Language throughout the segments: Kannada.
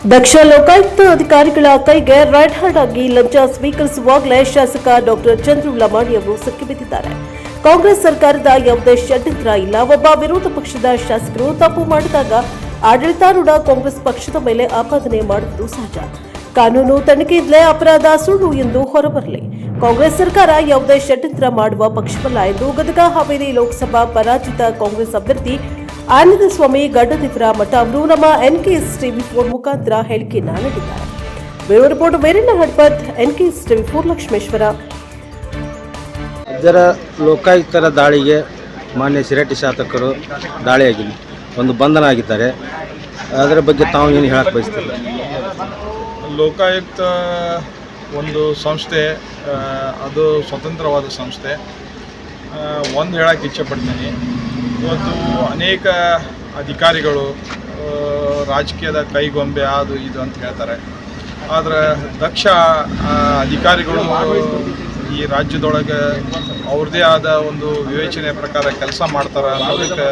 ದಕ್ಷ ಲೋಕಾಯುಕ್ತ ಅಧಿಕಾರಿಗಳ ಕೈಗೆ ರೆಡ್ ಹ್ಯಾಂಡ್ ಆಗಿ ಲಂಚ ಸ್ವೀಕರಿಸುವಾಗಲೇ ಶಾಸಕ ಡಾಕ್ಟರ್ ಚಂದ್ರು ಲಮಾಣಿ ಅವರು ಸಿಕ್ಕಿಬಿದ್ದಿದ್ದಾರೆ. ಕಾಂಗ್ರೆಸ್ ಸರ್ಕಾರದ ಯಾವುದೇ ಷಡ್ಯಂತ್ರ ಇಲ್ಲ. ಒಬ್ಬ ವಿರೋಧ ಪಕ್ಷದ ಶಾಸಕರು ತಪ್ಪು ಮಾಡಿದಾಗ ಆಡಳಿತಾರೂಢ ಕಾಂಗ್ರೆಸ್ ಪಕ್ಷದ ಮೇಲೆ ಆಪಾದನೆ ಮಾಡುವುದು ಸಹಜ. ಕಾನೂನು ತನಿಖೆಯಿಂದಲೇ ಅಪರಾಧ ಸುಳ್ಳು ಎಂದು ಹೊರಬರಲಿ. ಕಾಂಗ್ರೆಸ್ ಸರ್ಕಾರ ಯಾವುದೇ ಷಡ್ಯಂತ್ರ ಮಾಡುವ ಪಕ್ಷವಲ್ಲ ಎಂದು ಗದಗ ಹಾವೇರಿ ಲೋಕಸಭಾ ಪರಾಜಿತ ಕಾಂಗ್ರೆಸ್ ಅಭ್ಯರ್ಥಿ ಆನಂದ ಸ್ವಾಮಿ ಗಡ್ಡದೇವರ ಮಠ ಅವರು ನಮ್ಮ ಎನ್ಕೆಎಸ್ ಟಿವಿ4 ಮುಖಾಂತರ ಹೇಳಿಕೆಯನ್ನ ನೀಡಿದ್ದಾರೆ. Bureau report Veeranna Hadpat, NKS ಟಿವಿ4 ಲಕ್ಷ್ಮೇಶ್ವರ. ಇದರ ಲೋಕಾಯುಕ್ತರ ದಾಳಿಗೆ ಮಾನ್ಯ ಶಿರಟ್ಟಿ ಶಾಸಕರು ದಾಳಿಯಾಗಿ ಒಂದು ಬಂಧನ ಆಗಿದ್ದಾರೆ. ಅದರ ಬಗ್ಗೆ ತಾವು ಏನು ಹೇಳಕ್ಕೆ ಬಯಸ್ತೀರಿ? ಲೋಕಾಯುಕ್ತ ಒಂದು ಸಂಸ್ಥೆ, ಅದು ಸ್ವತಂತ್ರವಾದ ಸಂಸ್ಥೆ. ಒಂದು ಹೇಳಕ್ಕೆ ಇಚ್ಛೆಪಡ್ತೀನಿ, ಇವತ್ತು ಅನೇಕ ಅಧಿಕಾರಿಗಳು ರಾಜಕೀಯದ ಕೈಗೊಂಬೆ ಅದು ಇದು ಅಂತ ಹೇಳ್ತಾರೆ. ಆದರೆ ದಕ್ಷ ಅಧಿಕಾರಿಗಳು ಈ ರಾಜ್ಯದೊಳಗೆ ಅವ್ರದ್ದೇ ಆದ ಒಂದು ವಿವೇಚನೆ ಪ್ರಕಾರ ಕೆಲಸ ಮಾಡ್ತಾರೆ ಅನ್ನೋದಕ್ಕೆ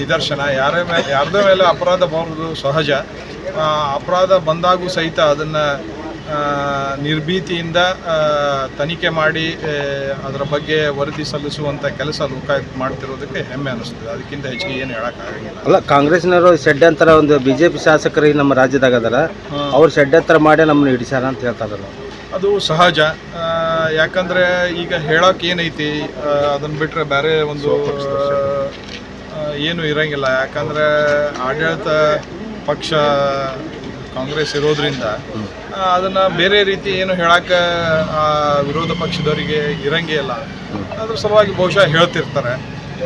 ನಿದರ್ಶನ. ಯಾರದೇ ಮೇಲೆ ಅಪರಾಧ ಬರೋದು ಸಹಜ. ಅಪರಾಧ ಬಂದಾಗೂ ಸಹಿತ ಅದನ್ನು ನಿರ್ಭೀತಿಯಿಂದ ತನಿಖೆ ಮಾಡಿ ಅದರ ಬಗ್ಗೆ ವರದಿ ಸಲ್ಲಿಸುವಂಥ ಕೆಲಸ ಲೋಕಾಯುಕ್ತ ಮಾಡ್ತಿರೋದಕ್ಕೆ ಹೆಮ್ಮೆ ಅನ್ನಿಸ್ತದೆ. ಅದಕ್ಕಿಂತ ಹೆಚ್ಚಿಗೆ ಏನು ಹೇಳೋಕ್ಕಾಗಂಗಿಲ್ಲ. ಅಲ್ಲ, ಕಾಂಗ್ರೆಸ್ನವರು ಷಡ್ಯಂತರ ಒಂದು BJP ಶಾಸಕರು ನಮ್ಮ ರಾಜ್ಯದಾಗ ಅದಾರ, ಅವ್ರು ಷಡ್ಯಂತರ ಮಾಡಿ ನಮ್ಮನ್ನು ಹಿಡಿಸ್ಯಾರ ಅಂತ ಹೇಳ್ತಾರಲ್ಲ, ಅದು ಸಹಜ. ಯಾಕಂದರೆ ಈಗ ಹೇಳೋಕೆ ಏನೈತಿ, ಅದನ್ನು ಬಿಟ್ಟರೆ ಬೇರೆ ಒಂದು ಏನೂ ಇರೋಂಗಿಲ್ಲ. ಯಾಕಂದರೆ ಆಡಳಿತ ಪಕ್ಷ ಕಾಂಗ್ರೆಸ್ ಇರೋದ್ರಿಂದ ಅದನ್ನು ಬೇರೆ ರೀತಿ ಏನು ಹೇಳೋಕ್ಕೆ ವಿರೋಧ ಪಕ್ಷದವರಿಗೆ ಇರಂಗೇ ಇಲ್ಲ. ಅದ್ರ ಸಲುವಾಗಿ ಬಹುಶಃ ಹೇಳ್ತಿರ್ತಾರೆ.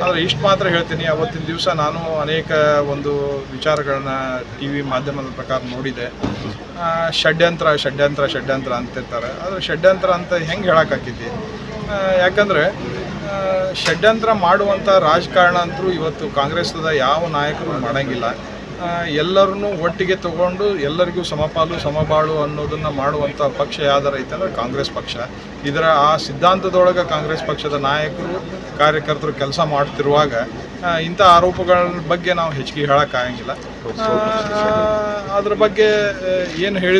ಆದರೆ ಇಷ್ಟು ಮಾತ್ರ ಹೇಳ್ತೀನಿ, ಅವತ್ತಿನ ದಿವಸ ನಾನು ಅನೇಕ ಒಂದು ವಿಚಾರಗಳನ್ನ TV ಮಾಧ್ಯಮದ ಪ್ರಕಾರ ನೋಡಿದೆ. ಷಡ್ಯಂತ್ರ ಷಡ್ಯಂತ್ರ ಷಡ್ಯಂತ್ರ ಅಂತಿರ್ತಾರೆ. ಆದರೆ ಷಡ್ಯಂತ್ರ ಅಂತ ಹೆಂಗೆ ಹೇಳೋಕ್ಕಾಗ್ತೈತಿ? ಯಾಕಂದರೆ ಷಡ್ಯಂತ್ರ ಮಾಡುವಂಥ ರಾಜಕಾರಣ ಅಂತೂ ಇವತ್ತು ಕಾಂಗ್ರೆಸ್ದ ಯಾವ ನಾಯಕರು ಮಾಡೋಂಗಿಲ್ಲ. ಎಲ್ಲರನ್ನೂ ಒಟ್ಟಿಗೆ ತಗೊಂಡು ಎಲ್ಲರಿಗೂ ಸಮಪಾಲು ಸಮಬಾಳು ಅನ್ನೋದನ್ನು ಮಾಡುವಂಥ ಪಕ್ಷ ಯಾವ್ದಾರ ಐತಂದ್ರೆ ಕಾಂಗ್ರೆಸ್ ಪಕ್ಷ. ಇದರ ಆ ಸಿದ್ಧಾಂತದೊಳಗೆ ಕಾಂಗ್ರೆಸ್ ಪಕ್ಷದ ನಾಯಕರು ಕಾರ್ಯಕರ್ತರು ಕೆಲಸ ಮಾಡ್ತಿರುವಾಗ ಇಂಥ ಆರೋಪಗಳ ಬಗ್ಗೆ ನಾವು ಹೆಚ್ಚಿಗೆ ಹೇಳೋಕ್ಕಾಗಂಗಿಲ್ಲ. ಅದ್ರ ಬಗ್ಗೆ ಏನು ಹೇಳಿ